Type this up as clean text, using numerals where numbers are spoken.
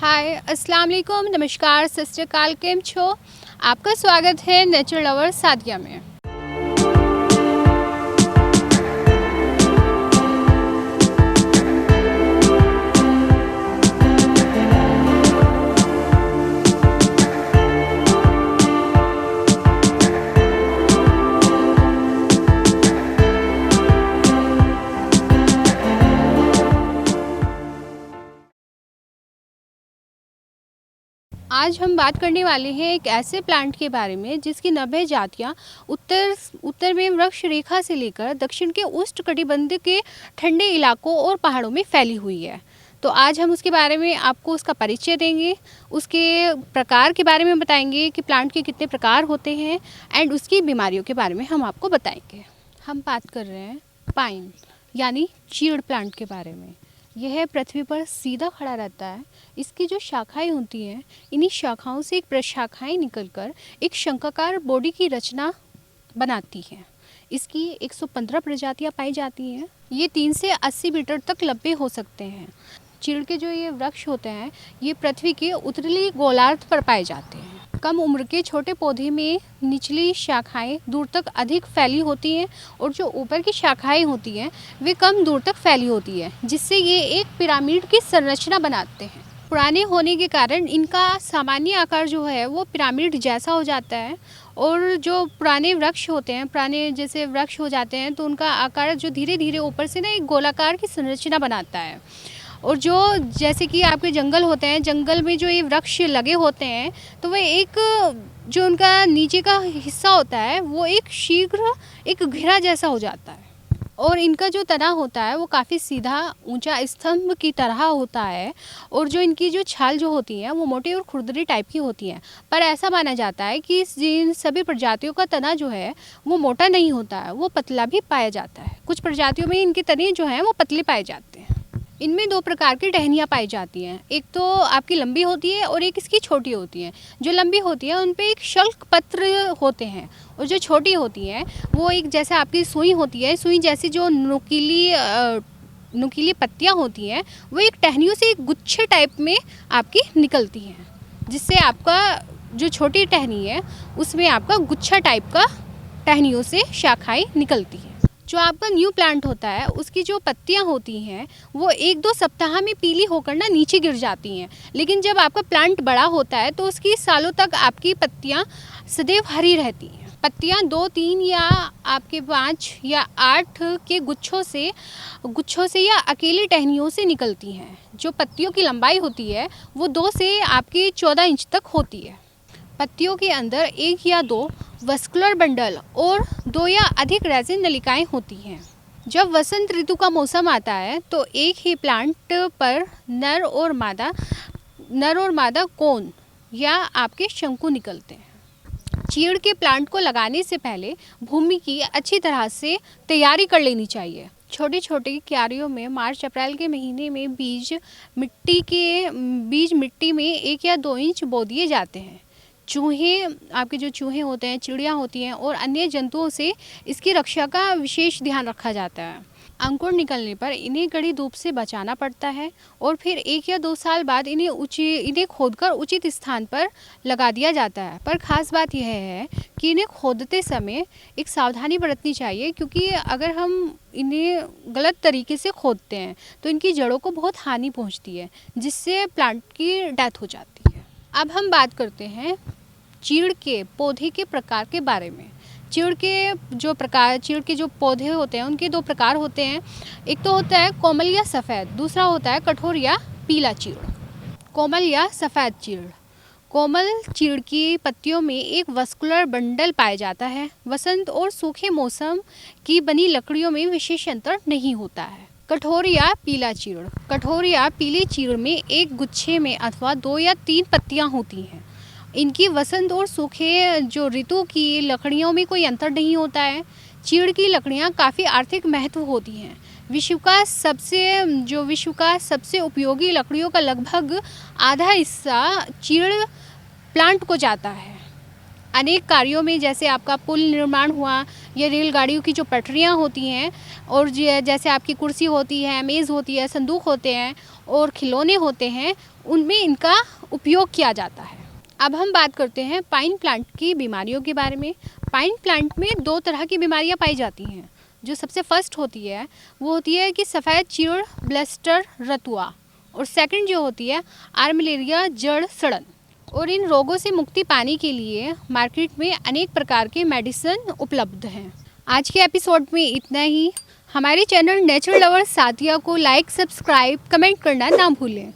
हाय अस्सलाम वालेकुम, नमस्कार, सत श्री अकाल, केम छो। आपका स्वागत है नेचर लवर सादिया में। आज हम बात करने वाले हैं एक ऐसे प्लांट के बारे में जिसकी 90 जातियाँ उत्तर में वृक्ष रेखा से लेकर दक्षिण के उष्णकटिबंध के ठंडे इलाकों और पहाड़ों में फैली हुई है। तो आज हम उसके बारे में आपको उसका परिचय देंगे, उसके प्रकार के बारे में बताएंगे कि प्लांट के कितने प्रकार होते हैं एंड उसकी बीमारियों के बारे में हम आपको बताएंगे। हम बात कर रहे हैं पाइन यानी चीड़ प्लांट के बारे में। यह पृथ्वी पर सीधा खड़ा रहता है। इसकी जो शाखाएं होती हैं, इन्हीं शाखाओं से एक प्रशाखाएं निकलकर एक शंखाकार बॉडी की रचना बनाती हैं। इसकी 115 प्रजातियां पाई जाती हैं। ये 3 से 80 मीटर तक लंबे हो सकते हैं। चीड़ के जो ये वृक्ष होते हैं, ये पृथ्वी के उत्तरी गोलार्ध पर पाए जाते हैं। कम उम्र के छोटे पौधे में निचली शाखाएं दूर तक अधिक फैली होती हैं और जो ऊपर की शाखाएं होती हैं वे कम दूर तक फैली होती है, जिससे ये एक पिरामिड की संरचना बनाते हैं। पुराने होने के कारण इनका सामान्य आकार जो है वो पिरामिड जैसा हो जाता है। और जो पुराने वृक्ष होते हैं, पुराने जैसे वृक्ष हो जाते हैं, तो उनका आकार जो धीरे धीरे ऊपर से ना एक गोलाकार की संरचना बनाता है। और जो जैसे कि आपके जंगल होते हैं, जंगल में जो ये वृक्ष लगे होते हैं, तो वह एक जो उनका नीचे का हिस्सा होता है वो एक शीघ्र एक घेरा जैसा हो जाता है। और इनका जो तना होता है वो काफ़ी सीधा ऊंचा स्तंभ की तरह होता है। और जो इनकी जो छाल जो होती है वो मोटी और खुरदरी टाइप की होती है। पर ऐसा माना जाता है कि इन सभी प्रजातियों का तना जो है वो मोटा नहीं होता है, वो पतला भी पाया जाता है। कुछ प्रजातियों में इनके तने जो हैं वो पतले पाए जाते हैं। इनमें 2 प्रकार की टहनियाँ पाई जाती हैं। एक तो आपकी लंबी होती है और एक इसकी छोटी होती है। जो लंबी होती है उन पे एक शल्क पत्र होते हैं और जो छोटी होती हैं वो एक जैसे आपकी सुई होती है, सुई जैसी जो नुकीली पत्तियाँ होती हैं वो एक टहनियों से एक गुच्छे टाइप में आपकी निकलती हैं, जिससे आपका जो छोटी टहनी है उसमें आपका गुच्छा टाइप का टहनियों से शाखाएँ निकलती हैं। जो आपका न्यू प्लांट होता है उसकी जो पत्तियां होती हैं वो 1-2 सप्ताह में पीली होकर ना नीचे गिर जाती हैं। लेकिन जब आपका प्लांट बड़ा होता है तो उसकी सालों तक आपकी पत्तियां सदैव हरी रहती हैं। पत्तियां 2-3 या आपके 5 या 8 के गुच्छों से या अकेली टहनियों से निकलती हैं। जो पत्तियों की लंबाई होती है वो 2 से आपकी 14 इंच तक होती है। पत्तियों के अंदर 1 या 2 वस्कुलर बंडल और 2 या अधिक रेजिन नलिकाएं होती हैं। जब वसंत ऋतु का मौसम आता है तो एक ही प्लांट पर नर और मादा कोन या आपके शंकु निकलते हैं। चीड़ के प्लांट को लगाने से पहले भूमि की अच्छी तरह से तैयारी कर लेनी चाहिए। छोटी छोटी क्यारियों में मार्च अप्रैल के महीने में बीज मिट्टी में 1 या 2 इंच बो दिए जाते हैं। आपके जो चूहे होते हैं, चिड़िया होती हैं और अन्य जंतुओं से इसकी रक्षा का विशेष ध्यान रखा जाता है। अंकुर निकलने पर इन्हें कड़ी धूप से बचाना पड़ता है और फिर 1 या 2 साल बाद इन्हें खोदकर उचित स्थान पर लगा दिया जाता है। पर ख़ास बात यह है कि इन्हें खोदते समय एक सावधानी बरतनी चाहिए, क्योंकि अगर हम इन्हें गलत तरीके से खोदते हैं तो इनकी जड़ों को बहुत हानि पहुँचती है, जिससे प्लांट की डेथ हो जाती है। अब हम बात करते हैं चीड़ के पौधे के प्रकार के बारे में। चीड़ के जो पौधे होते हैं उनके 2 प्रकार होते हैं। एक तो होता है कोमल या सफ़ेद, दूसरा होता है कठोर या पीला चीड़। कोमल या सफ़ेद चीड़। कोमल चीड़ की पत्तियों में एक वस्कुलर बंडल पाया जाता है। वसंत और सूखे मौसम की बनी लकड़ियों में विशेष अंतर नहीं होता है। कठोर या पीला चीड़। कठोर या पीले चीड़ में एक गुच्छे में अथवा 2 या 3 पत्तियां होती हैं। इनकी वसंत और सूखे जो ऋतु की लकड़ियों में कोई अंतर नहीं होता है। चीड़ की लकड़ियां काफ़ी आर्थिक महत्व होती हैं। विश्व का सबसे उपयोगी लकड़ियों का लगभग आधा हिस्सा चीड़ प्लांट को जाता है। अनेक कार्यों में, जैसे आपका पुल निर्माण हुआ या रेलगाड़ियों की जो पटरियां होती हैं, और जैसे आपकी कुर्सी होती है, मेज़ होती है, संदूक होते हैं और खिलौने होते हैं, उनमें इनका उपयोग किया जाता है। अब हम बात करते हैं पाइन प्लांट की बीमारियों के बारे में। पाइन प्लांट में 2 तरह की बीमारियां पाई जाती हैं। जो सबसे फर्स्ट होती है वो होती है कि सफ़ेद चीड़, ब्लस्टर, रतुआ, और सेकंड जो होती है आर्मिलेरिया, जड़ सड़न। और इन रोगों से मुक्ति पाने के लिए मार्केट में अनेक प्रकार के मेडिसिन उपलब्ध हैं। आज के एपिसोड में इतना ही। हमारे चैनल नेचर लवर साथिया को लाइक, सब्सक्राइब, कमेंट करना ना भूलें।